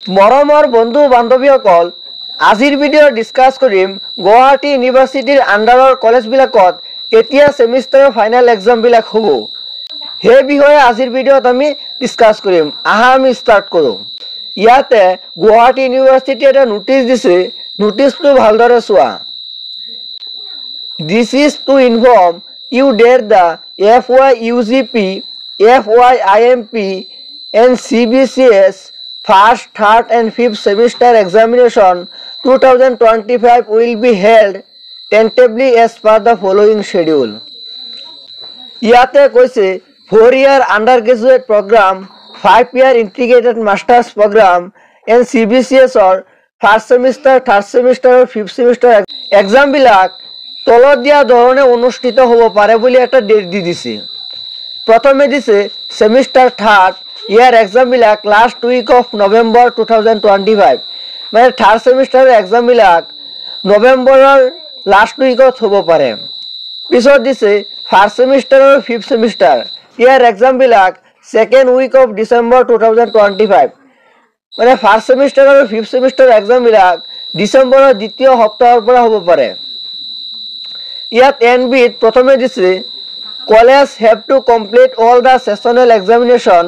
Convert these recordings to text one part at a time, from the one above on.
মৰমৰ বন্ধু বান্ধৱীসকল, আজিৰ ভিডিঅ' ডিছকাছ কৰিম গুৱাহাটী ইউনিভাৰ্চিটিৰ আণ্ডাৰৰ কলেজবিলাকত কেতিয়া ছেমিষ্টাৰৰ ফাইনেল এক্সামবিলাক হ'ব। সেই বিষয়ে আজিৰ ভিডিঅ'ত আমি ডিছকাছ কৰিম। আহা আমি ষ্টাৰ্ট কৰোঁ। ইয়াতে গুৱাহাটী ইউনিভাৰ্চিটিয়ে এটা নোটিছ দিছে, নোটিছটো ভালদৰে চোৱা। This is to inform you that the FY-UGP, FY-IMP and CBCS first, third and fifth semester examination 2025 will be held tentatively as per the following schedule. ইয়াতে কৈছে 4-year undergraduate program, 5-year integrated master's program and CBCS or first semester, third semester or fifth semester exam বিলাক তলত দিয়া ধৰণে অনুষ্ঠিত হ'ব পাৰে বুলি এটা ডেট দি দিছে। প্ৰথমে দিছে সেমিষ্টাৰ থাৰ্ড ইয়াৰ এক্সাম বিলাক লাষ্ট উইক অফ নৱেম্বৰ 2025, মানে থাৰ্ড সেমিষ্টাৰৰ এক্সাম বিলাক নৱেম্বৰৰ লাষ্ট উইকত হ'ব পাৰে। পিছত দিছে ফাৰ্ষ্ট সেমিষ্টাৰ আৰু ফিফ্থ সেমিষ্টাৰ ইয়াৰ এক্সাম বিলাক সেকেন্ড উইক অফ ডিসেম্বৰ 2025, মানে ফাৰ্ষ্ট সেমিষ্টাৰ আৰু ফিফ্থ সেমিষ্টাৰ এক্সাম বিলাক ডিসেম্বৰৰ দ্বিতীয় সপ্তাহৰ পৰা হ'ব পাৰে। ইয়াত এনবিত প্ৰথমে দিছে college have to complete all the sessional examination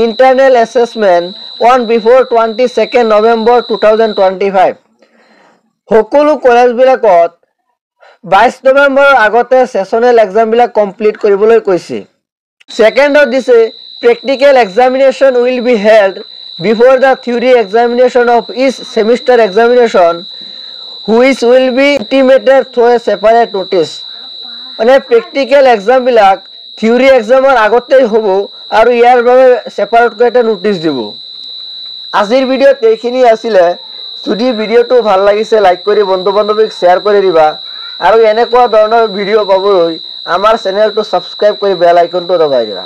internal assessment on before 22 November 2025। সকলো কলেজবিলাকত 22 নৱেম্বৰৰ আগতে সেশনেল এক্সামবিলাক কমপ্লিট কৰিবলৈ কৈছে। ছেকেণ্ডত দিছে practical examination will be held before the theory examination of each semester examination which will be intimated through a separate notice, মানে practical এক্সামবিলাক theory এক্সামৰ আগতেই হ'ব আৰু ইয়াৰ বাবে সেপাৰেটকৈ এটা নোটিছ দিব। আজিৰ ভিডিঅ'ত এইখিনি আছিলে। যদি ভিডিঅ'টো ভাল লাগিছে লাইক কৰি বন্ধু বান্ধৱীক শ্বেয়াৰ কৰি দিবা আৰু এনেকুৱা ধৰণৰ ভিডিঅ' পাবলৈ আমাৰ চেনেলটো ছাবস্ক্ৰাইব কৰি বেল আইকনটো দবাই দিবা।